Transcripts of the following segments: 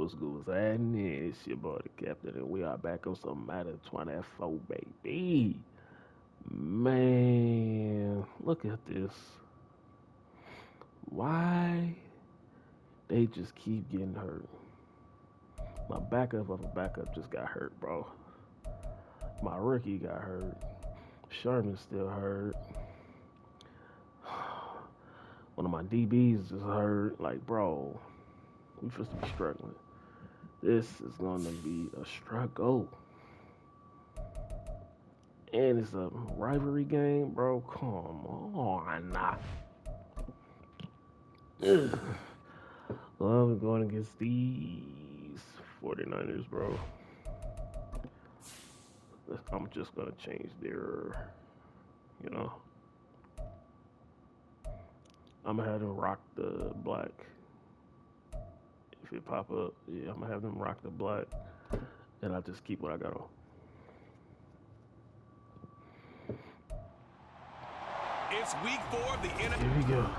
what's good? What's happening? It's your boy, the captain, and we are back on some Madden 24, baby. Man, look at this. Why they just keep getting hurt? My backup of a backup just got hurt, bro. My rookie got hurt. Sherman still hurt. One of my DBs just hurt. Like, bro, we supposed to be struggling. This is going to be a struggle. And it's a rivalry game, bro. Come on. Ugh. Well, we're going against these 49ers, bro. I'm just going to change their, I'm going to have them rock the black. If it pop up, yeah, I'm going to have them rock the black. And I'll just keep what I got on. It's week 4 of the NFL. Here we go.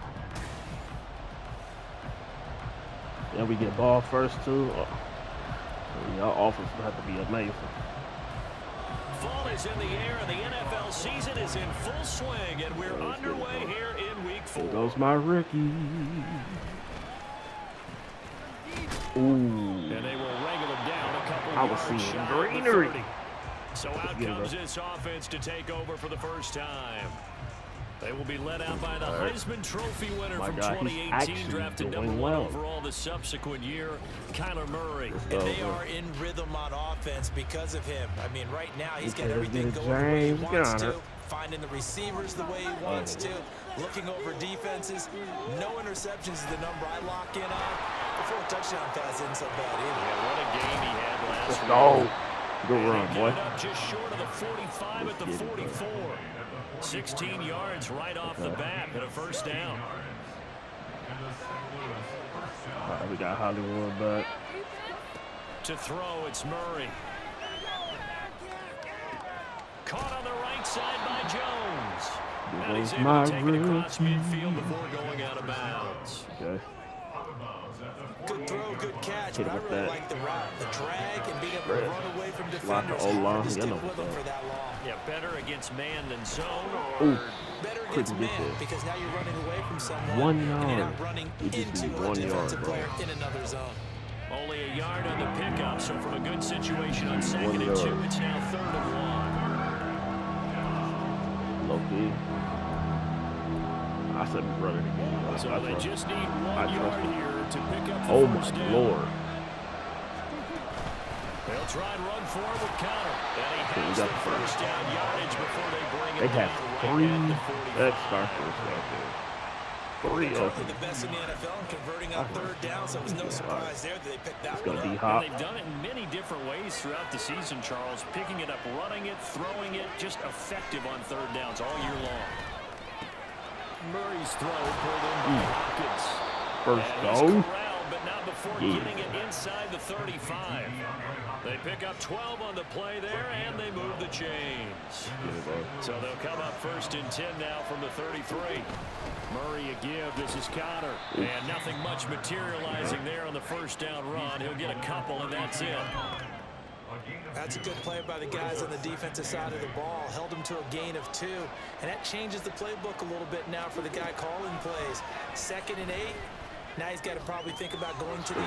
And we get ball first, too. Oh. Y'all offense will have to be amazing. Fall is in the air, and the NFL season is in full swing, and we're underway here in week 4. Here goes my rookie. Ooh. And they will wrangle him down a couple I was yards seeing shy of the greenery. 30. So out comes this offense to take over for the first time. They will be led out by the Heisman Trophy winner from 2018, drafted number 1 overall the subsequent year, Kyler Murray. And they are in rhythm on offense because of him. I mean, right now he's got everything going the way he wants to, finding the receivers the way he wants to, looking over defenses. No interceptions is the number I lock in on. The 4 touchdown pass isn't so bad either. Yeah, what a game he had last week. Let's go. Good run, boy. Up just short of the 45 at the 44. 16 yards right off the bat and a first down. We got Hollywood back. To throw, it's Murray. Caught on the right side by Jones. And he's able to take it across midfield before going out of bounds. Okay. Good throw, good catch, but I really like the route, the drag, and being able to run away from defenders. Hard to stick with them for that long. Yeah, better against man than zone, or better against man, because now you're running away from someone, 1 yard. and you're not running into a defensive player in another zone. Only a yard on the pickup, so from a good situation on 2nd and 2, it's now 3rd and 1. Low-key. I said we run it again. So they just need 1 yard here to pick up the oh first my down. Lord. They'll try and run forward with Connor. And he has the first down yardage before they bring it down right at the 45. They're currently the best in the NFL in converting on 3rd down, so it was no surprise there that they picked that one up. And they've done it in many different ways throughout the season, Charles. Picking it up, running it, throwing it, just effective on 3rd downs all year long. Murray's throw pulled in by Hopkins. First go. Corralled, but not before getting it inside the 35. They pick up 12 on the play there, and they move the chains. So they'll come up 1st and 10 now from the 33. Murray a give. This is Connor. And nothing much materializing there on the first down run. He'll get a couple, and that's it. That's a good play by the guys on the defensive side of the ball. Held them to a gain of 2. And that changes the playbook a little bit now for the guy calling plays. 2nd and 8. Now he's got to probably think about going to the air.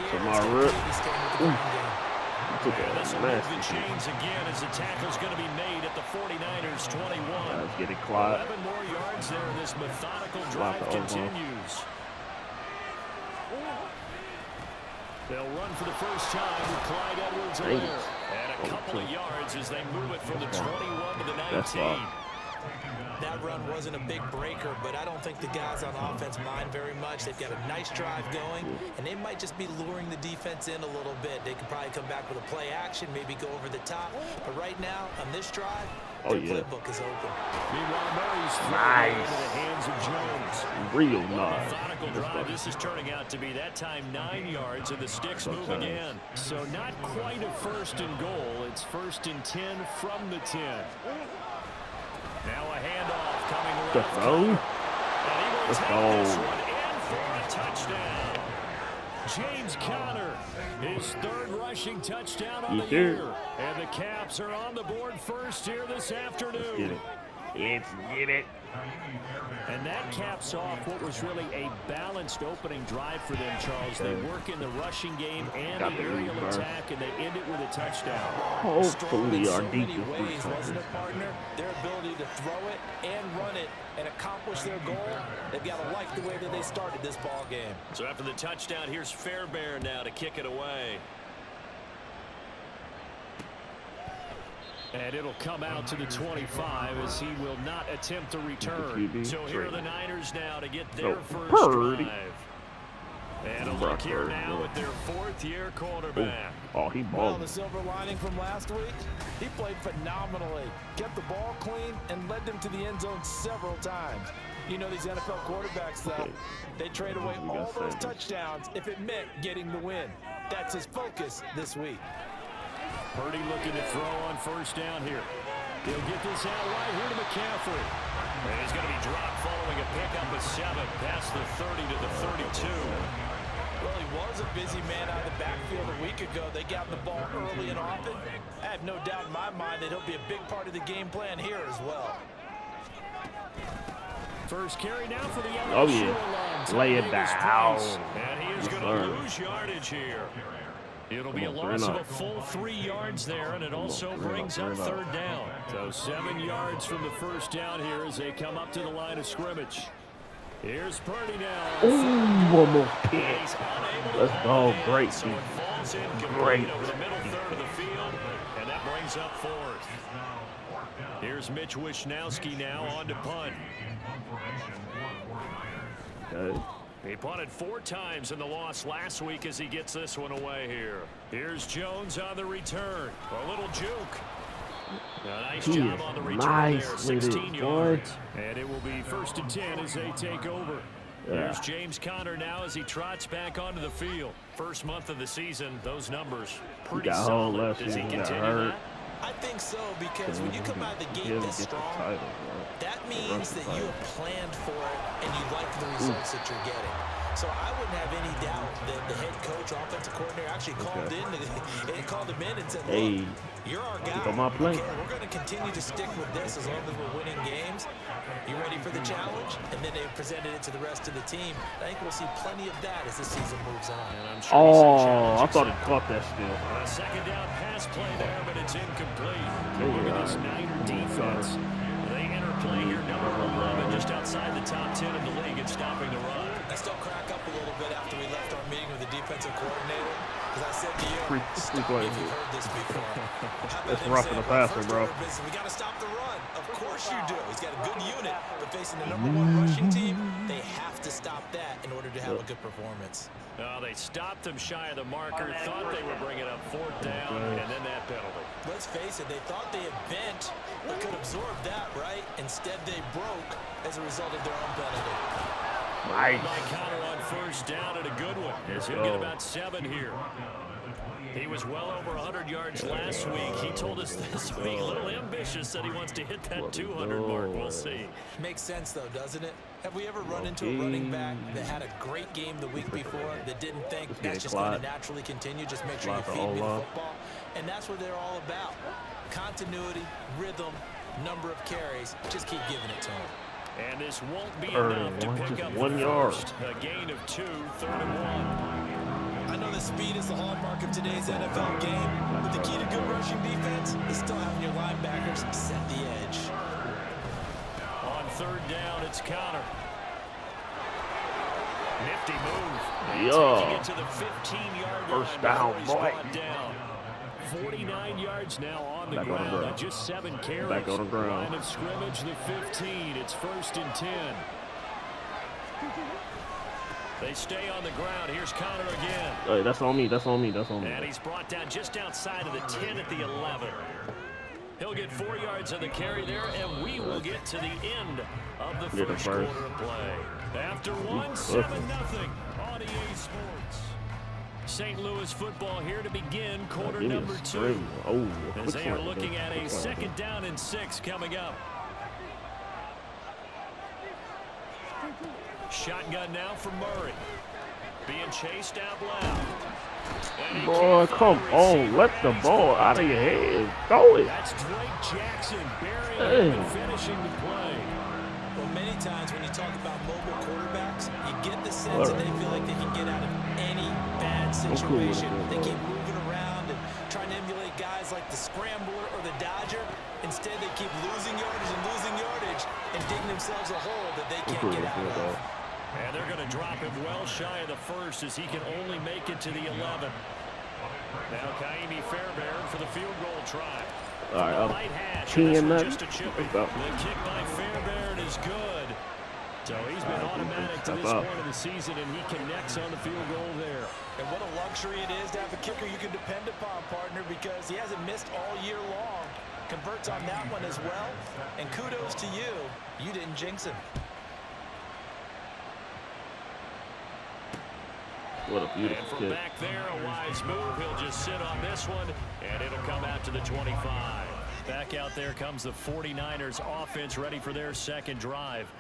This will move the chains again as the tackle's going to be made at the 49ers 21. Let's get it quiet. 11 more yards there, and this methodical drive continues. They'll run for the first time with Clyde Edwards-Helaire. And a couple of yards as they move it from the 21 to the 19. That run wasn't a big breaker, but I don't think the guys on offense mind very much. They've got a nice drive going, and they might just be luring the defense in a little bit. They could probably come back with a play action, maybe go over the top. But right now, on this drive, the playbook is open. Meanwhile, Murray's thrown into the hands of Jones. Real nice. Methodical drive. This is turning out to be, that time, 9 yards, and the sticks move again. So not quite a 1st and goal. It's 1st and 10 from the 10. Now a handoff coming around. Let's go. And he will take this one in for a touchdown. James Conner, his third rushing touchdown on the year. And the Caps are on the board first here this afternoon. Let's get it. And that caps off what was really a balanced opening drive for them, Charles. They work in the rushing game and the aerial attack, and they end it with a touchdown. Hopefully our defense ways, wasn't it, partner? Their ability to throw it and run it and accomplish their goal, they've got to like the way that they started this ball game. So after the touchdown, here's Fairbairn now to kick it away. And it'll come out to the 25 as he will not attempt to return. So here are the Niners now to get their first drive. And a look here now with their fourth-year quarterback. Oh, he balled. Well, the silver lining from last week, he played phenomenally. Kept the ball clean and led them to the end zone several times. You know these NFL quarterbacks, though, they trade away all those touchdowns if it meant getting the win. That's his focus this week. Purdy looking to throw on first down here. He'll get this out right here to McCaffrey. And he's going to be dropped following a pickup of 7 past the 30 to the 32. Well, he was a busy man out of the backfield a week ago. They got the ball early and often. I have no doubt in my mind that he'll be a big part of the game plan here as well. First carry now for the LSU. Oh, yeah. Lay it down. And he is going to lose yardage here. It'll be a loss of a full 3 yards there, and it also brings up third down. So 7 yards from the first down here as they come up to the line of scrimmage. Here's Purdy now. Ooh, one more pick. Let's go. Great. So it falls in Great. over the middle third of the field, and that brings up fourth. Here's Mitch Wishnowski now on to punt. Okay. He punted 4 times in the loss last week as he gets this one away here. Here's Jones on the return. A little juke. A nice job on the return there, 16 yards. And it will be 1st and 10 as they take over. Here's James Conner now as he trots back onto the field. First month of the season, those numbers pretty solid. Does he continue that? I think so, because when you come out of the gate this strong, that means that you have planned for it and you like the results that you're getting. So I wouldn't have any doubt that the head coach, offensive coordinator, actually called him in and said, look, you're our guy. Okay, we're going to continue to stick with this as long as we're winning games. You ready for the challenge? And then they presented it to the rest of the team. I think we'll see plenty of that as the season moves on. Oh, I thought he caught that still. A second down pass play there, but it's incomplete. Look at this Niner defense. They interplay here, number 11, just outside the top 10 of the league and stopping the run. I still crack up a little bit after we left our meeting with the defensive coordinator, because I said to you, stop me if you've heard this before. It's rough in the passer, bro. We got to stop the run. Of course you do. He's got a good unit, but facing the #1 rushing team, they have to stop that in order to have a good performance. No, they stopped them shy of the marker, thought they were bringing up 4th down, and then that penalty. Let's face it, they thought they had bent, but could absorb that, right? Instead, they broke as a result of their own penalty. Nice. By Conner on first down and a good one, as he'll get about 7 here. He was well over 100 yards last week. He told us this week, a little ambitious, said he wants to hit that 200 mark. We'll see. Makes sense, though, doesn't it? Have we ever run into a running back that had a great game the week before that didn't think that's just going to naturally continue? Just make sure you feed me the football. And that's what they're all about. Continuity, rhythm, number of carries. Just keep giving it to them. And this won't be enough to pick up 1 yard. A gain of 2, 3rd and 1. I know that speed is the hallmark of today's NFL game, but the key to good rushing defense is still having your linebackers set the edge. On 3rd down, it's Conner. Nifty move. Taking it to the 15-yard line. First down, boy. 49 yards now on the ground. Just 7 carries. Back on the ground. Line of scrimmage, the 15. It's 1st and 10. They stay on the ground. Here's Conner again. Hey, that's on me. That's on me. That's on me. And he's brought down just outside of the 10 at the 11. He'll get 4 yards on the carry there, and we will get to the end of the first quarter of play. After 7-0 on EA Sports. St. Louis football here to begin quarter number 2. As they are looking at a 2nd down and 6 coming up. Shotgun now for Murray. Being chased out left. Boy, come on. Let the ball out of your head. Throw it. That's Drake Jackson burying him and finishing the play. Well, many times when you talk about mobile quarterbacks, you get the sense that they feel like they can get out of any bad situation. They keep moving around and trying to emulate guys like the Scrambler or the Dodger. Instead, they keep losing yardage and digging themselves a hole that they can't get out of. And they're going to drop him well shy of the first as he can only make it to the 11. Now Kaimi Fairbairn for the field goal try. All right, Right hash, just a chip. The kick by Fairbairn is good. So he's been automatic to this point of the season, and he connects on the field goal there. And what a luxury it is to have a kicker you can depend upon, partner, because he hasn't missed all year long. Converts on that one as well. And kudos to you. You didn't jinx him. What a beautiful and from kick. back there, a wise move. He'll just sit on this one, and it'll come out to the 25. Back out there comes the 49ers offense ready for their second drive.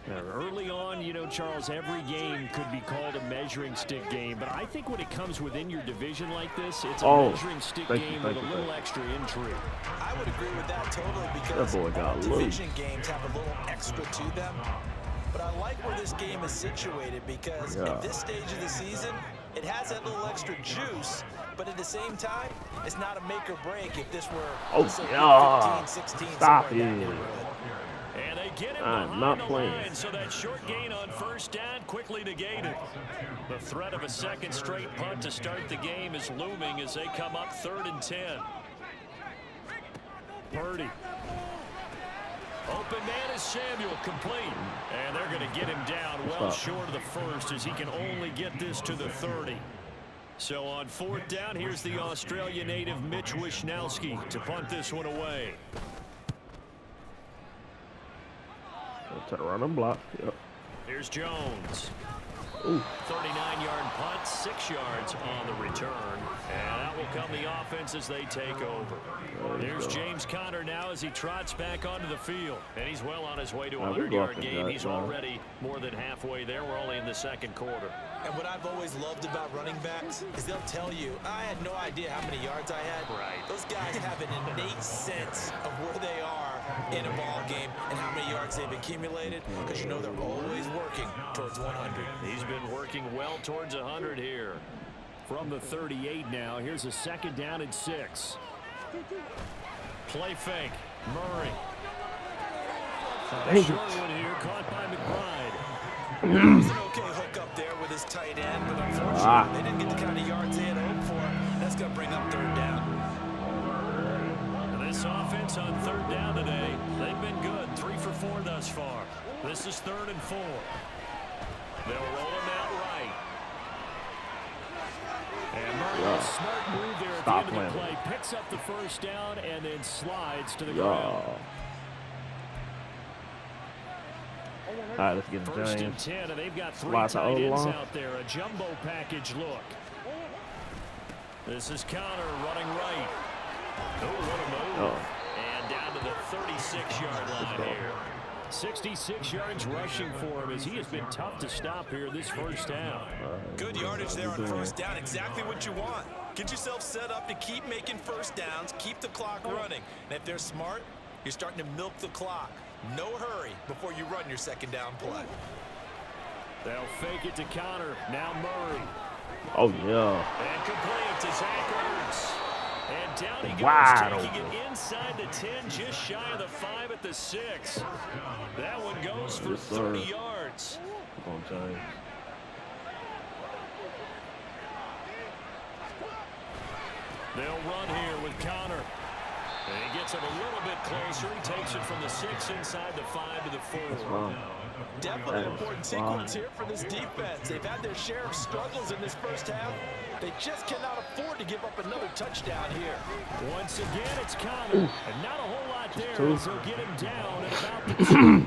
Now, early on, you know, Charles, every game could be called a measuring stick game, but I think when it comes within your division like this, it's a measuring stick game with a little extra intrigue. I would agree with that totally because all division games have a little extra to them. But I like where this game is situated because at this stage of the season, it has that little extra juice, but at the same time, it's not a make or break if this were 15, 16, stop it. And they get him behind the line, so that short gain on first down quickly negated. The threat of a second straight punt to start the game is looming as they come up 3rd and 10. Purdy. Open man is Samuel, complete. And they're going to get him down well short of the first as he can only get this to the 30. So on 4th down, here's the Australia native Mitch Wishnowski to punt this one away. Turn around and block. Yep. Here's Jones. 39-yard punt, 6 yards on the return. And out will come the offense as they take over. There's James Conner now as he trots back onto the field. And he's well on his way to a 100-yard game. He's already more than halfway there. We're only in the second quarter. And what I've always loved about running backs is they'll tell you, I had no idea how many yards I had. Right. Those guys have an innate sense of where they are in a ball game and how many yards they've accumulated because you know they're always working towards 100. He's been working well towards 100 here. From the 38 now, here's a 2nd down and 6. Play fake. Murray. A short one here, caught by McBride. It was an okay hook up there with his tight end, but unfortunately, they didn't get the kind of yards they had hoped for. That's going to bring up 3rd down. This offense on 3rd down today, they've been good. 3 for 4 thus far. This is 3rd and 4. They'll roll him out right. And Murray, smart move there at the end of the play. Picks up the first down and then slides to the ground. All right, let's get the 1st and 10, and they've got 3 tight ends out there. A jumbo package look. This is Conner running right. Oh, what a move. And down to the 36-yard line here. 66 yards rushing for him as he has been tough to stop here this first half. Good yardage there on 1st down. Exactly what you want. Get yourself set up to keep making first downs, keep the clock running. And if they're smart, you're starting to milk the clock. No hurry before you run your 2nd down play. They'll fake it to Conner. Now Murray. Oh, yeah. And complete to Zach Ertz. And down he goes, taking it inside the 10, just shy of the 5 at the 6. That one goes for 30 yards. Come on, Giants. They'll run here with Conner. And he gets it a little bit closer. He takes it from the 6 inside the 5 to the 4. Definitely an important sequence here for this defense. They've had their share of struggles in this first half. They just cannot afford to give up another touchdown here. Once again, it's Conner. And not a whole lot there as he'll get him down at about the 2.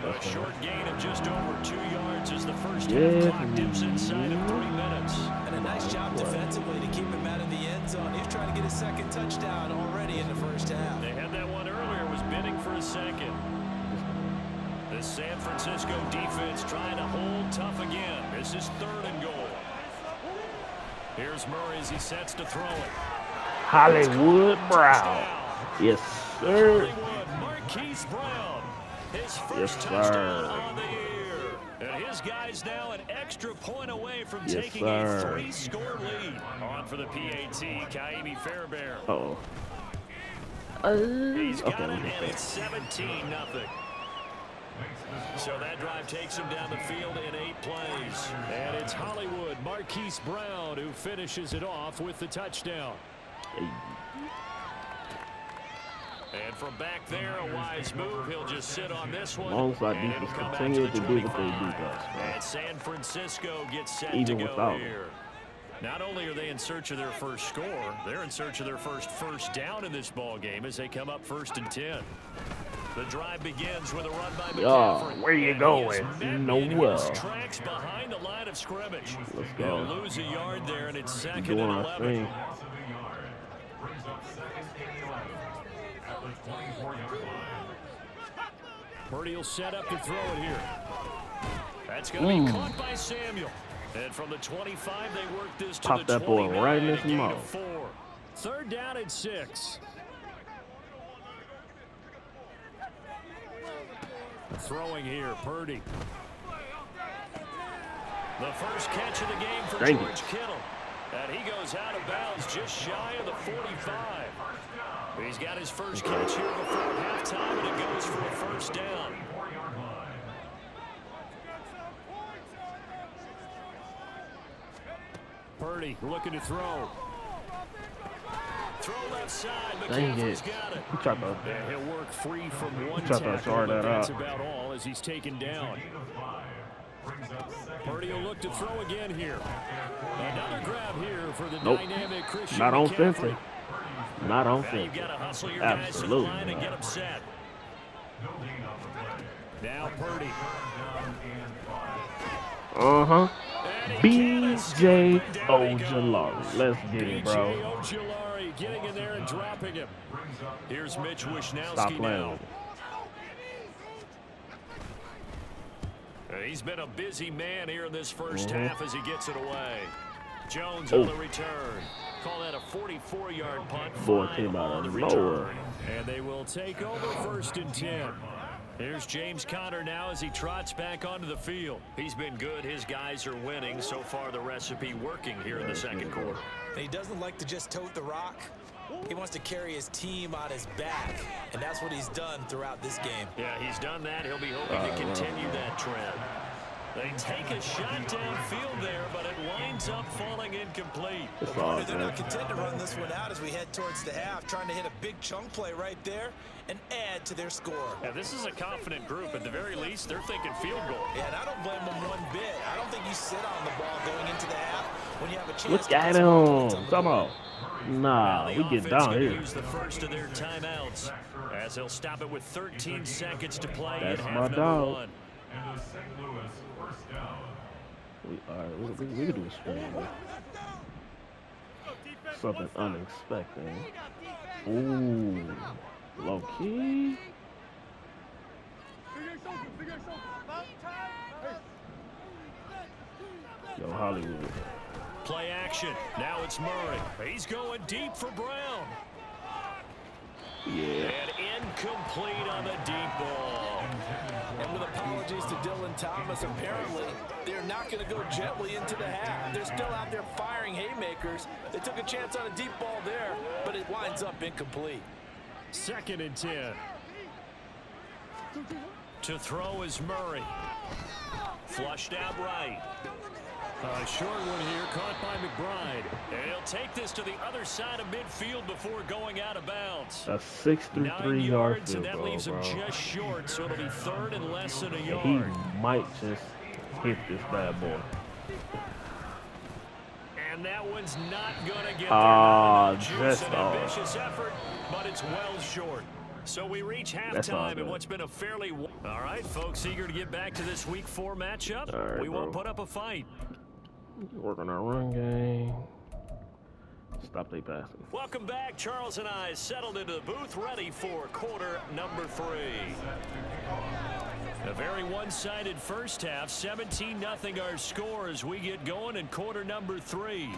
A short gain of just over 2 yards as the first half clock dips inside of 3 minutes. And a nice job defensively to keep him out of the end zone. He's trying to get his 2nd touchdown already in the first half. They had that one earlier, was bidding for a 2nd. The San Francisco defense trying to hold tough again. This is 3rd and goal. Here's Murray as he sets to throw it. Hollywood Brown. Yes, sir. Hollywood, Marquise Brown. His first Yes, touchdown sir. on the year. And his guy's now an extra point away from Yes, taking sir. a 3-score lead. On for the PAT, Kaimi Fairbairn. Uh-oh. He's got Okay, it, let me and it's see. 17-0. So that drive takes him down the field in 8 plays. And it's Hollywood, Marquise Brown, who finishes it off with the touchdown. Hey. And from back there, a wise move. He'll just sit on this one. Alongside And defense it'll come out continue the to do what they do 25. best, bro. And San Francisco gets set Even to go without here. Not only are they in search of their first score, they're in search of their first down in this ball game as they come up 1st and 10. The drive begins with a run by McCaffrey. Where you And going? he is met in Nowhere. his tracks behind the line of scrimmage. Let's He'll go. lose a yard there, and it's 2nd Doing and our 11. thing. Purdy will set up to throw it here. That's going to be caught by Samuel. And from the 25, they work this to Pop the that boy 29, right in his a gain of mouth. 4. 3rd down and 6. Throwing here, Purdy. The first catch of the game for Dang George it. Kittle. And he goes out of bounds just shy of the 45. He's got his first catch here before halftime, and it goes for a 1st down. Purdy looking to throw. Throw left side. Dang McCaffrey's it. got it. He tried to. And he'll work free from one tried to tackle, short but that that's up. about all as he's taken down. Purdy will look to throw again here. Another grab here for the Nope. dynamic Christian Not on McCaffrey. Fenton. Not on Now Fenton. you've got to hustle your guys to the Absolutely line and not. get them set. Now Purdy. Uh-huh. And he can't escape B.J. it. Down he Ojolari. goes. Let's get B.J. it, bro. Ojolari getting in there and dropping him. Here's Mitch Stop Wishnowski playing now. with it. He's been a busy man here in this first half as he gets it away. Jones Oh. on the return. Call that a 44-yard punt. Boy 5 came out on the of return. nowhere. And they will take over 1st and 10. Here's James Conner now as he trots back onto the field. He's been good. His guys are winning. So far, the recipe working here in the 2nd quarter. And he doesn't like to just tote the rock. He wants to carry his team on his back, and that's what he's done throughout this game. Yeah, he's done that. He'll be hoping to continue that trend. They take a shot downfield there, but it winds up falling incomplete. It's all They're not good. content to run this one out as we head towards the half, trying to hit a big chunk play right there and add to their score. Yeah, this is a confident group. At the very least, they're thinking field goal. Yeah, and I don't blame them one bit. I don't think you sit on the ball going into the half when you have a chance Look to at put some points on him. the Come board. on. Nah, Now the we get offense down gonna here. use the first of their timeouts as they'll stop it with 13 seconds to play That's in my half number dog. 1. All right, we can do a screen. Bro. Something unexpected. Ooh, low key. Yo, Hollywood. Play action. Now it's Murray. He's going deep for Brown. Yeah. And incomplete on the deep ball. And with apologies to Dylan Thomas, apparently they're not going to go gently into the half. They're still out there firing haymakers. They took a chance on a deep ball there, but it winds up incomplete. 2nd and 10. To throw is Murray. Flushed out right. A short one here caught by McBride. And he'll take this to the other side of midfield before going out of bounds. A 63 9 yard yards, field and that goal, leaves him bro. just short, so it'll be 3rd and less than a And yard. he might just hit this bad boy. And that one's not going to get there. Ah, Not enough juice, just an off. ambitious effort, but it's well short. So we reach That's all halftime in good. what's been a fairly... All right, folks, eager to get back to this Week 4 matchup. All right, we won't bro. put up a fight. Work on our run game. Stop they passing. Welcome back. Charles and I settled into the booth, ready for quarter number 3. A very one-sided first half, 17-0 our score as we get going in quarter number 3.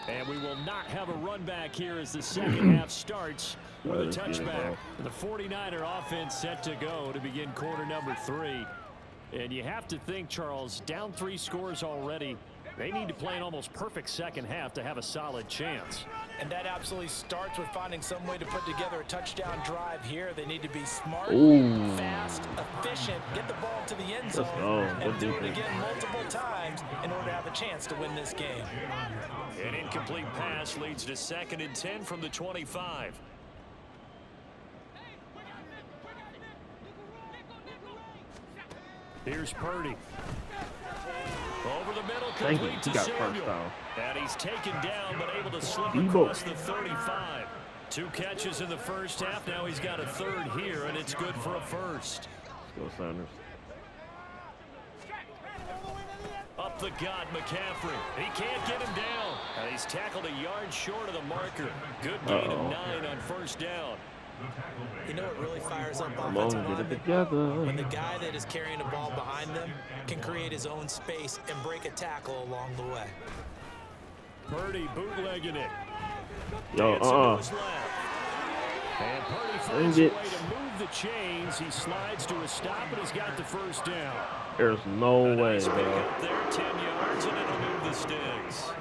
And we will not have a run back here as the second half starts with a touchback. The 49er offense set to go to begin quarter number 3. And you have to think, Charles, down 3 scores already. They need to play an almost perfect second half to have a solid chance. And that absolutely starts with finding some way to put together a touchdown drive here. They need to be smart, fast, efficient, get the ball to the end zone, and do it again multiple times in order to have a chance to win this game. An incomplete pass leads to 2nd and 10 from the 25. Here's Purdy. Over the middle, complete to Samuel. And he's taken down, but able to slip across the 35. 2 catches in the first half. Now he's got a 3rd here, and it's good for a 1st. Let's go, Sanders. Up the gut, McCaffrey. He can't get him down. And he's tackled a yard short of the marker. Good gain of 9 on 1st down. You know what really fires up offensive linemen? When the guy that is carrying the ball behind them can create his own space and break a tackle along the way. Purdy bootlegging it. Yo, And Purdy finds a way to move the chains. He slides to a stop, and he's got the 1st down. There's no way, Nice bro. pick up there, 10 yards, and it'll move the sticks.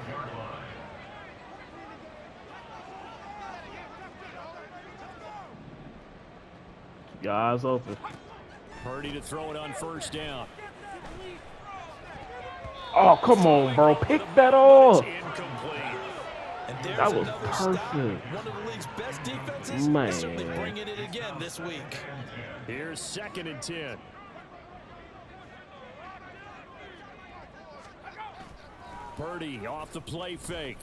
Your eyes open. Purdy to throw it on 1st down. Oh, come on, bro. Pick that up. Incomplete. And there's That was another stop. perfect. One of the league's best defenses. Man. They're certainly bringing it again this week. Here's 2nd and 10. Purdy off the play fake.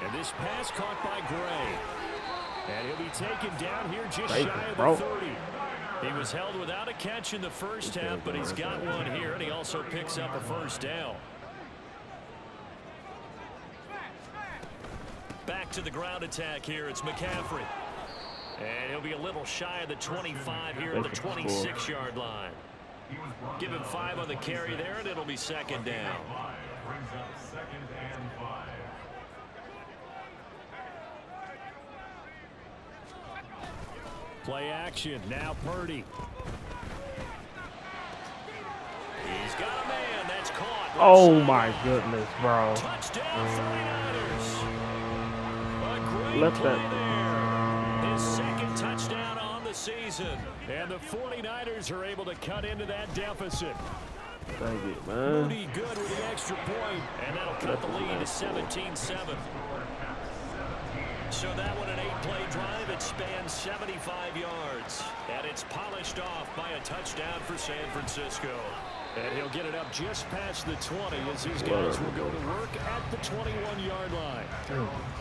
And this pass caught by Gray. And he'll be taken down here just shy of the 30. He was held without a catch in the first half, but he's got one here, and he also picks up a 1st down. Back to the ground attack here. It's McCaffrey. And he'll be a little shy of the 25 here at the 26-yard line. Give him 5 on the carry there, and it'll be 2nd down. Play action. Now Purdy. He's got a man. That's caught. Oh, my goodness, bro. Touchdown 49ers. Left that. His 2nd touchdown on the season. And the 49ers are able to cut into that deficit. Thank you, man. Moody good with the extra point. And that'll cut the lead to 17-7. So that one, an 8-play drive. It spans 75 yards. And it's polished off by a touchdown for San Francisco. And he'll get it up just past the 20 as these guys will go to work at the 21-yard line.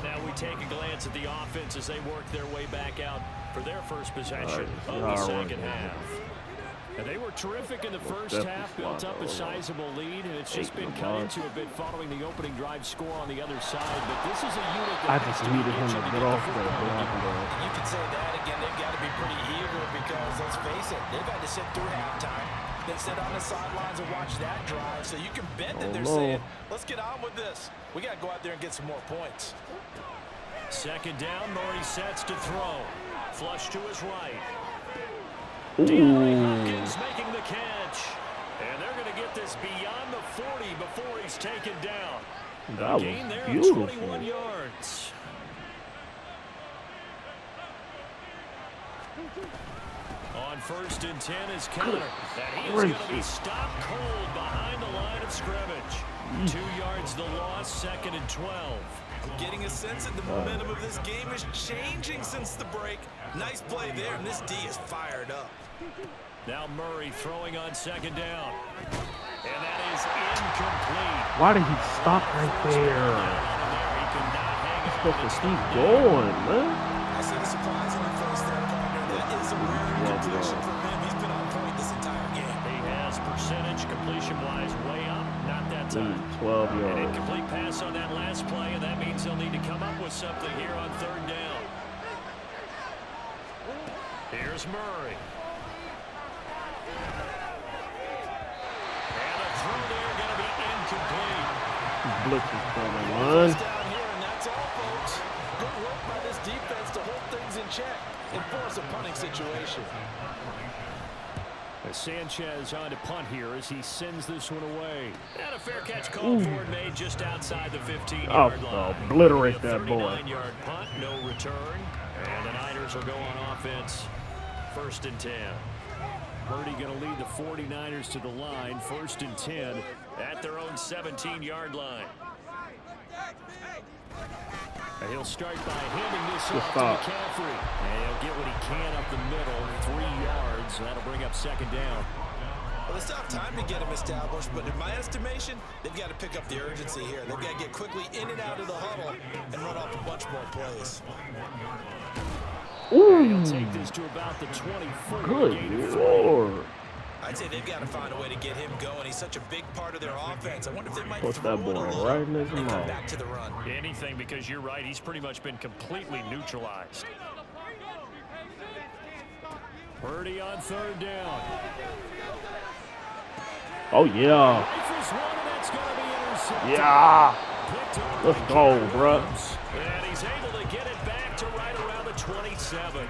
Now we take a glance at the offense as they work their way back out for their first possession of the second half. And they were terrific in the first half, built up a sizable lead, and it's just been cut into a bit following the opening drive score on the other side. But this is a unit that I just needed him to get off there. You can say that again. They've got to be pretty eager because, let's face it, they've had to sit through halftime. They sit on the sidelines and watch that drive. So you can bet that they're saying, let's get on with this. We got to go out there and get some more points. 2nd down, Murray sets to throw. Flush to his right. Ooh. Hopkins making the catch. And they're going to get this beyond the 40 before he's taken down. That was gain there beautiful. 21 yards. On 1st and 10 is Keller. And he is going to be stopped cold behind the line of scrimmage. 2 yards the loss, 2nd and 12. I'm getting a sense that the momentum of this game is changing since the break. Nice play there, and this D is fired up. Now Murray throwing on 2nd down. And that is incomplete. Why did he stop right there? He's supposed to keep going, man. I see the surprisingly close there, partner. That is a rare incompletion from him. He's been on point this entire game. He has percentage completion-wise way up. Not that time. 12 An yards. incomplete pass on that last play, and that means they'll need to come up with something here on 3rd down. Here's Murray. And a throw there going to be incomplete. Blitz is coming First on. down here, and that's all, folks. Good work by this defense to hold things in check and force a punting situation. Sanchez on to punt here as he sends this one away. And a fair catch call for it made just outside the 15-yard line. Oh, obliterate that boy. 39-yard punt, no return. And the Niners will go on offense. 1st and 10. Purdy going to lead the 49ers to the line. 1st and 10. At their own 17-yard line. And he'll start by handing this off to stop. McCaffrey. And he'll get what he can up the middle, 3 yards. And that'll bring up 2nd down. Well, it's not time to get him established, but in my estimation, they've got to pick up the urgency here. They've got to get quickly in and out of the huddle and run off a bunch more plays. He'll take this to about the 24. Good Lord. I'd say they've got to find a way to get him going. He's such a big part of their offense. I wonder if they might Push throw that it boy a little right in his and come mouth. back to the run. Anything, because you're right. He's pretty much been completely neutralized. Purdy on 3rd down. Oh, yeah. Rifles one, and that's going to be intercepted. Yeah. Picked up Let's by go, Caleb bruh. Williams. And he's able to get it back to right around the 27.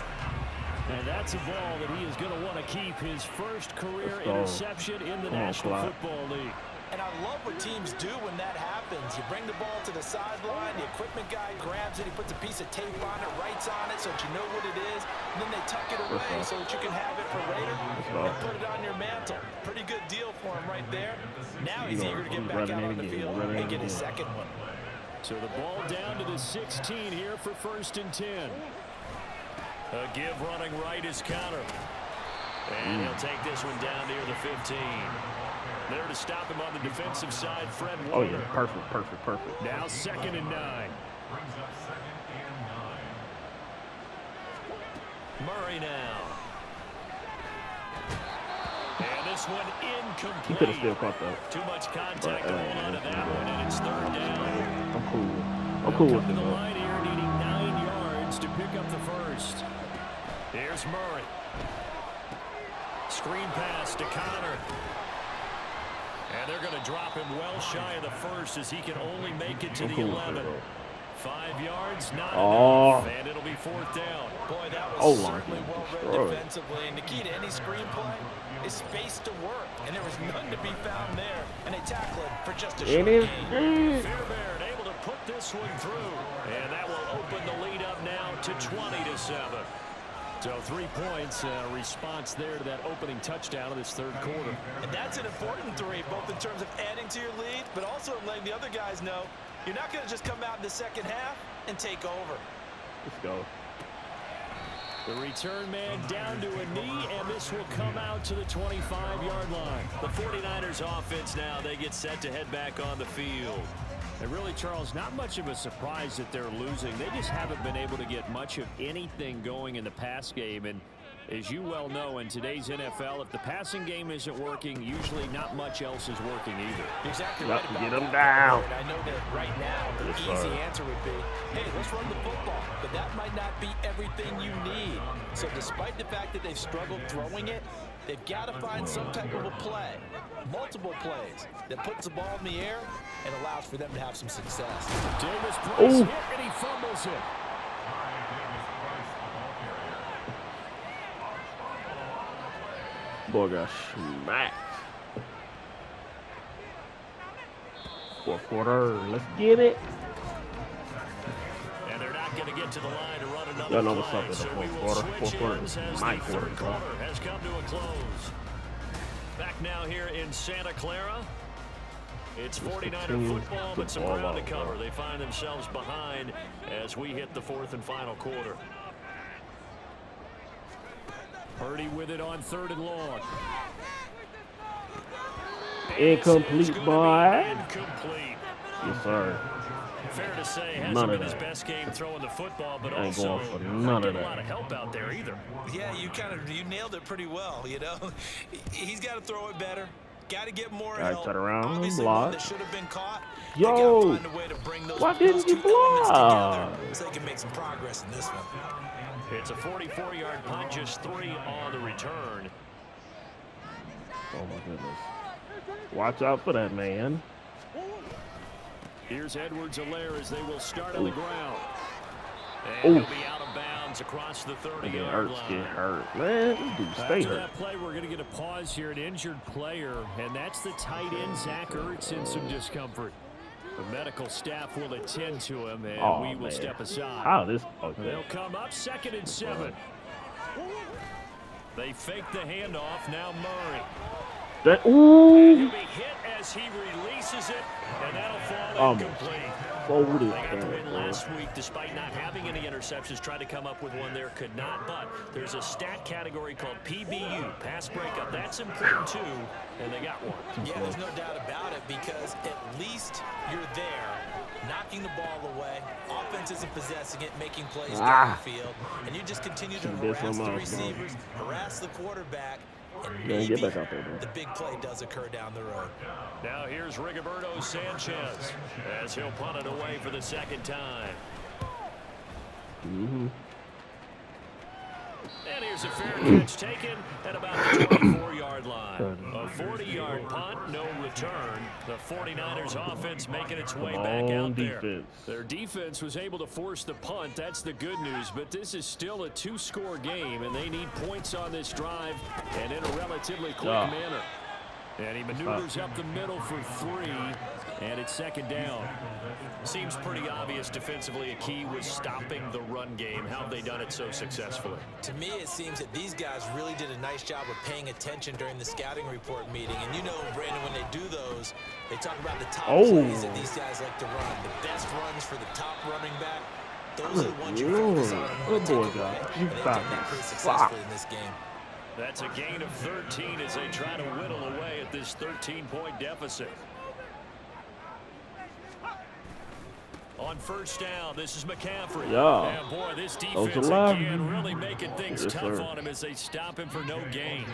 And that's a ball that he is going to want to keep, his first career Let's go. interception in the Come on, National Fly. Football League. And I love what teams do when that happens. You bring the ball to the sideline, the equipment guy grabs it, he puts a piece of tape on it, writes on it so that you know what it is, and then they tuck it away so that you can have it for later and put it on your mantle. Pretty good deal for him right there. Now he's eager to get back out on the field and get his 2nd one. So the ball down to the 16 here for 1st and 10. A give running right is counter. And he'll take this one down near the 15. There to stop him on the defensive side, Fred Oh, Warner. yeah. Perfect. Now 2nd and 9. Murray now. And this one He could have still incomplete. caught that. Too much contact But, going on to that one, and it's 3rd down. I'm cool. I'm cool with Come it, to the though. line here, needing 9 yards to pick up the 1st. Here's Murray. Screen pass to Connor. And they're going to drop him well shy of the 1st as he can only make it to I'm the cool with 11. it, though. 5 yards, not Oh. enough. And it'll be 4th down. Boy, that was O-line certainly well read destroyed. defensively. And the key to any screenplay is space to work. And there was none to be found there. And they tackle it for just a short It is gain. good. Fairbairn able to put this one through. And that will open the lead up now to 20-7. So 3 points, response there to that opening touchdown of this 3rd quarter. And that's an important 3, both in terms of adding to your lead, but also letting the other guys know you're not going to just come out in the 2nd half and take over. Let's go. The return man down to a knee, and this will come out to the 25-yard line. The 49ers offense now, they get set to head back on the field. And really, Charles, not much of a surprise that they're losing. They just haven't been able to get much of anything going in the pass game. And as you well know, in today's NFL, if the passing game isn't working, usually not much else is working either. Exactly Got right to about get 'em that. down. And I know that right now the Yes, easy sir. answer would be, hey, let's run the football. But that might not be everything you need. So despite the fact that they've struggled throwing it, they've got to find some type of a play, multiple plays, that puts the ball in the air and allows for them to have some success. Davis Price Ooh. hit, and he fumbles it. Boy got smacked. 4th quarter. Let's get it. And they're not going to get to the line to run another Y'all know what's play, up in the so we 4th will quarter. switch 4th quarter ends is as my the quarter, 3rd bro. quarter has come to a close. Back now here in Santa Clara. It's 49er continue football, to but some ball ground to out, cover. bro. They find themselves behind as we hit the 4th and final quarter. Purdy with it on 3rd and long. Incomplete, boy. Incomplete. Yes, sir. Fair to say, hasn't None of been his that. best game throwing the football, but I ain't also going for not none of getting a that. lot of help out there either. Yeah, you nailed it pretty well, you know. He's got to throw it better. Got to get more All right, help. turn around, Obviously, block. one that should have been caught. Yo, they gotta find a way to bring those, why didn't those you two elements block? together so they can make some progress in this one. It's a 44-yard punt, just 3 on the return. Oh, my goodness. Watch out for that, man. Here's Edwards-Helaire as they will start on the ground. Ooh. And he'll be out of bounds across the 30-yard line. Get hurt. Man, this dude stay After hurt. that play, we're going to get a pause here, an injured player, and that's the tight end, Zach Ertz, in some discomfort. The medical staff will attend to him, and we will step aside. How this? Okay. They'll come up 2nd and 7. They fake the handoff. Now Murray. That, And ooh. he'll be hit as he releases it, and that'll fall incomplete. Folded. They got the win last week despite not having any interceptions. Tried to come up with one there, could not. But there's a stat category called PBU, pass breakup. That's important too, and they got one. Yeah, there's no doubt about it because at least you're there, knocking the ball away. Offense isn't possessing it, making plays down the field. And you just continue to harass the receivers, harass the quarterback, and maybe get back out there, bro. the big play does occur down the road. Now here's Rigoberto Sanchez as he'll punt it away for the 2nd time. Mm-hmm. And here's a fair catch taken at about the 24-yard line. A 40-yard punt, no return. The 49ers offense making its way back out there. Their defense was able to force the punt. That's the good news. But this is still a 2-score game, and they need points on this drive and in a relatively quick manner. And he maneuvers up the middle for 3, and it's 2nd down. Seems pretty obvious defensively a key was stopping the run game. How have they done it so successfully? To me, it seems that these guys really did a nice job of paying attention during the scouting report meeting. And you know, Brandon, when they do those, they talk about the top plays that these guys like to run. The best runs for the top running back. Those are the ones you focus on. Good boy, guy. You and they've got done that pretty this. successfully in this game. That's a gain of 13 as they try to whittle away at this 13-point deficit. On 1st down, this is McCaffrey. Yeah. And boy, this defense again really making things tough on him as they stop him for no gain.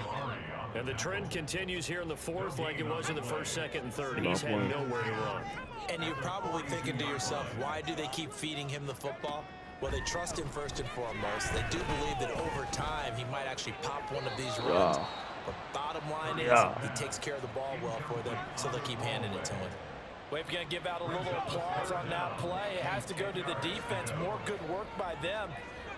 And the trend continues here in the 4th like it was in the 1st, 2nd, and 3rd. He's had nowhere to run. And you're probably thinking to yourself, why do they keep feeding him the football? Well, they trust him first and foremost. They do believe that over time he might actually pop one of these runs. But bottom line is he takes care of the ball well for them, so they'll keep handing it to him. Well, if you're going to give out a little applause on that play, it has to go to the defense. More good work by them.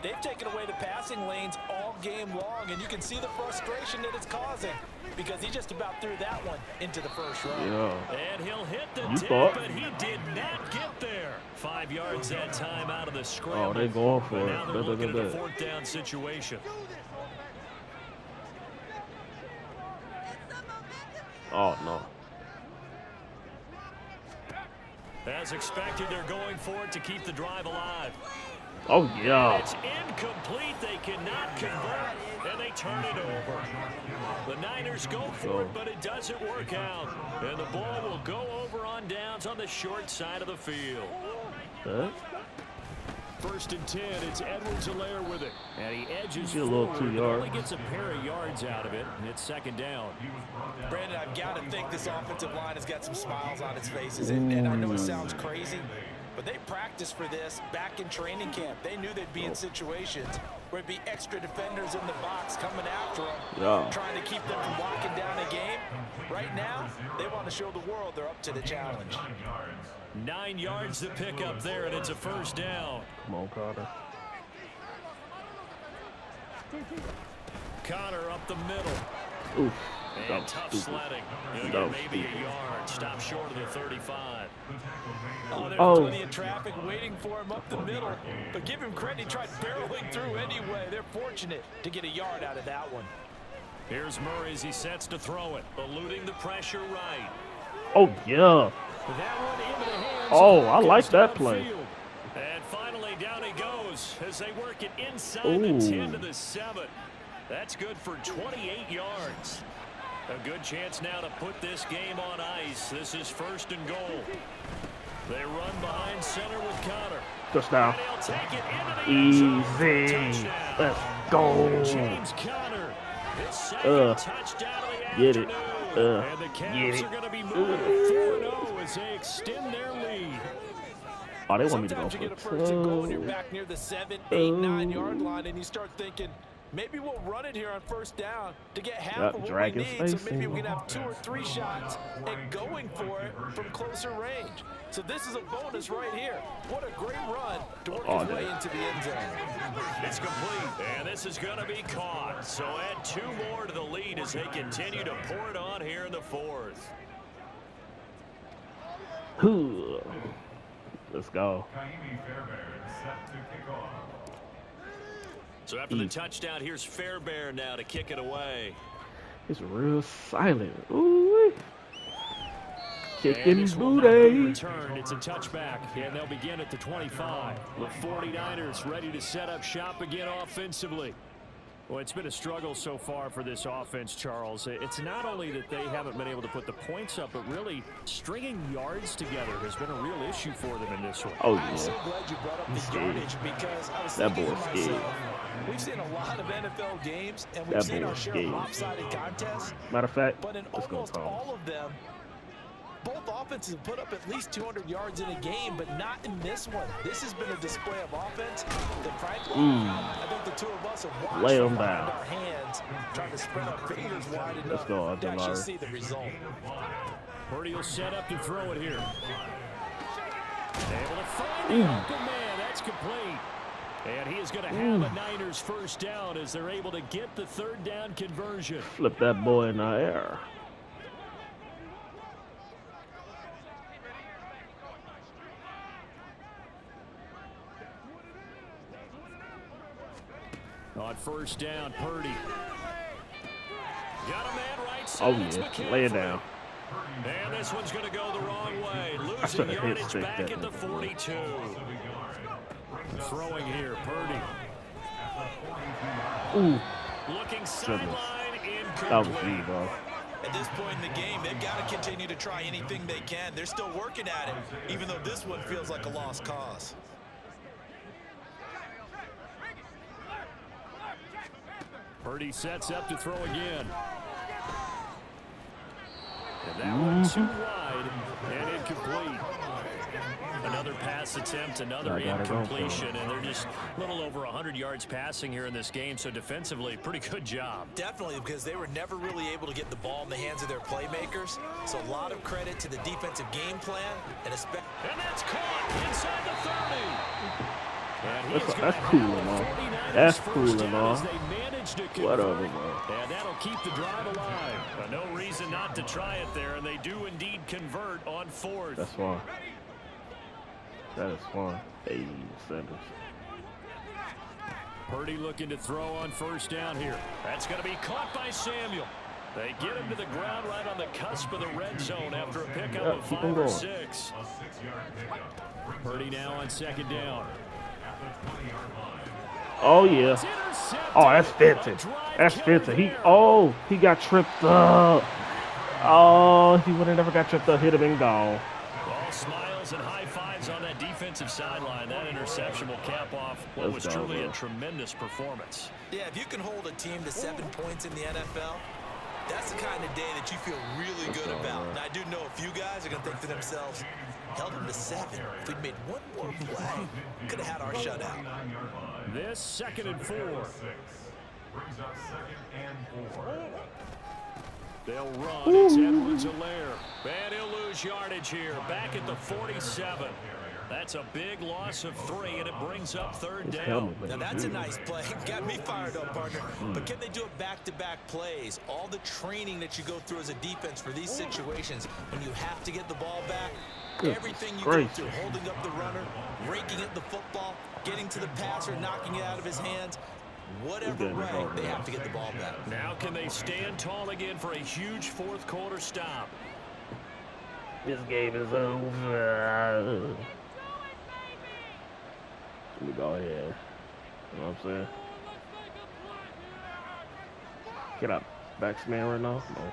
They've taken away the passing lanes all game long, and you can see the frustration that it's causing because he just about threw that one into the first row. And he'll hit the tip, but he did not get there. 5 yards that time out of the scramble. Oh, they're going for it. Now they're looking at a 4th down situation. Oh, no. As expected, they're going for it to keep the drive alive. Oh, yeah. It's incomplete. They cannot convert, and they turn it over. The Niners go for it, but it doesn't work out. And the ball will go over on downs on the short side of the field. 1st and 10, it's Edwards-Helaire with it. And he edges forward, only gets a pair of yards out of it, and it's 2nd down. Brandon, I've got to think this offensive line has got some smiles on its faces. And I know it sounds crazy, but they practiced for this back in training camp. They knew they'd be in situations where it'd be extra defenders in the box coming after them, trying to keep them from locking down a game. Right now, they want to show the world they're up to the challenge. 9 yards to pick up there, and it's a 1st down. Come on, Carter. Connor up the middle. Oof. And tough sledding. Maybe a yard. Stop short of the 35. Oh, there's plenty of traffic waiting for him up the middle. But give him credit, he tried barreling through anyway. They're fortunate to get a yard out of that one. Here's Murray as he sets to throw it, eluding the pressure right. Oh, yeah. That one into the hands. Oh, I like that play. And finally down he goes as they work it inside the 10 to the 7. That's good for 28 yards. A good chance now to put this game on ice. This is 1st and goal. They run behind center with Connor. Touchdown. Easy. Let's go. James Conner. His 2nd touchdown of the Get it. afternoon. And the Cavs are going to be moving to 4-0 as they extend their lead. Oh, they want me to go Sometimes you for get a 1st and goal and you're back near the 7, 8, 9 yard line and you start thinking, Maybe we'll run it here on first down to get half of what we need, so maybe we can have 2 or 3 shots and going for it from closer range. So this is a bonus right here. What a great run to work his way into the end zone. It's complete, and this is going to be caught. So add 2 more to the lead as they continue to pour it on here in the 4th. Let's go. So after the touchdown, here's Fairbairn now to kick it away. It's real silent. Ooh. Kicking booty. Return. It's a touchback, and they'll begin at the 25. The 49ers ready to set up shop again offensively. Well, it's been a struggle so far for this offense, Charles. It's not only that they haven't been able to put the points up, but really stringing yards together has been a real issue for them in this one. Oh, yeah. I'm so glad you brought up the yardage because I was that thinking boy's to myself, we've seen a lot of NFL games, and we've seen our share of lopsided contests. Matter of fact, but in almost all of them, both offenses have put up at least 200 yards in a game, but not in this one. This has been a display of offense that, frankly, I think the 2 of us have watched lay them from down. our hands, trying to spread our fingers wide enough go, to actually see the result. Purdy will set up to throw it here. Able to find the open man. That's complete. And he is going to have a Niners first down as they're able to get the 3rd down conversion. Flip that boy in the air. On first down, Purdy. Got a man right Oh, side. yeah. Lay it down. And this one's going to go the wrong way. Losing yardage back at the 42. Throwing here, Purdy. Ooh. Looking sideline That was incomplete. me, bro. At this point in the game, they've got to continue to try anything they can. They're still working at it, even though this one feels like a lost cause. Purdy sets up to throw again. And that one too wide and incomplete. Another pass attempt, another incompletion, and they're just a little over 100 yards passing here in this game, so defensively, pretty good job. Definitely, because they were never really able to get the ball in the hands of their playmakers, so a lot of credit to the defensive game plan, and especially... And that's caught inside the 30. That's cool and all. That's cool and all. Whatever, bro. And that'll keep the drive alive. No reason not to try it there, and they do indeed convert on 4th. That's fine. That is fine. Hey, Sanders. Purdy looking to throw on first down here. That's going to be caught by Samuel. They get him to the ground right on the cusp of the red zone after a pickup of 5 or 6. Purdy now on 2nd down. Oh, yeah. Oh, that's Fenton. That's Fenton. He got tripped up. Oh, he would have never got tripped up. Hit him and gone. All smiles and high fives on that defensive sideline. That interception will cap off what was truly a tremendous performance. Yeah, if you can hold a team to 7 points in the NFL, that's the kind of day that you feel really good about. And I do know a few guys are going to think to themselves, held them to 7. If we'd made one more play, could have had our shutout. This 2nd and 4. They'll run. It's Edwards-Helaire. And he'll lose yardage here. Back at the 47. That's a big loss of 3, and it brings up 3rd down. Now that's a nice play. Got me fired up, partner. But can they do it back-to-back plays? All the training that you go through as a defense for these situations, when you have to get the ball back, everything you go through, holding up the runner, raking at the football, getting to the passer, knocking it out of his hands, whatever way, they have to get the ball back. Now can they stand tall again for a huge 4th quarter stop? This game is over. Let me go ahead. You know what I'm saying? Get up. Backsman right now? No.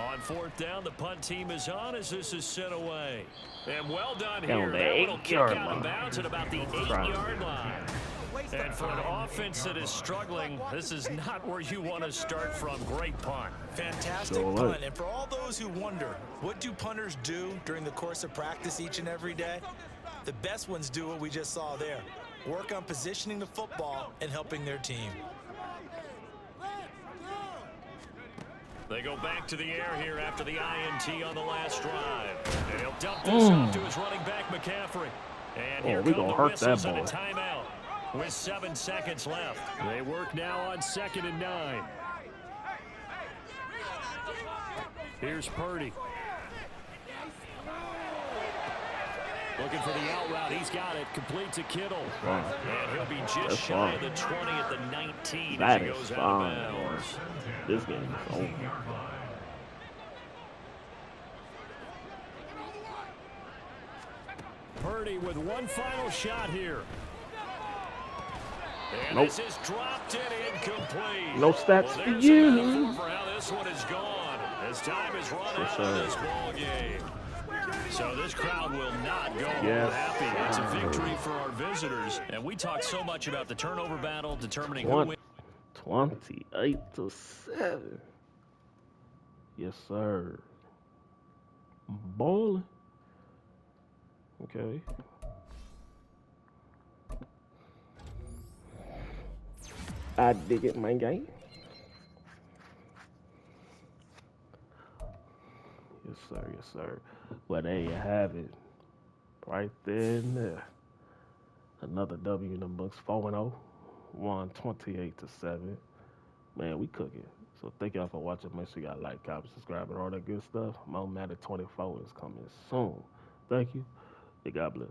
On 4th down, the punt team is on as this is sent away. And well done Down here. the That one will kick 8-yard out of line. bounds at about the 8-yard line. And for an offense that is struggling, this is not where you want to start from. Great punt. Fantastic punt. And for all those who wonder, what do punters do during the course of practice each and every day? The best ones do what we just saw there. work on positioning the football and helping their team. They go back to the air here after the INT on the last drive. And he'll dump this off to his running back, McCaffrey. And here come the whistles and a timeout with 7 seconds left. They work now on 2nd and 9. Here's Purdy. Looking for the out route. He's got it. Complete to Kittle. And he'll be just shy of the 20 at the 19 as he goes out of bounds. This game is over. Purdy with one final shot here. And Nope. this is dropped and incomplete. No stats well, for you. For how this one is gone. As time is run out of this ball game. So this crowd will not go happy. It's a victory for our visitors. And we talk so much about the turnover battle, determining who wins. 28-7. Yes, sir. Balling. Okay. I dig it, my guy. Yes, sir. Yes, sir. Well, there you have it. Right there and there. Another W in the books. 4-0. Won 28-7. Man, we cooking. So thank y'all for watching. Make sure y'all like, comment, subscribe, and all that good stuff. More Madden 24 is coming soon. Thank you. And God bless.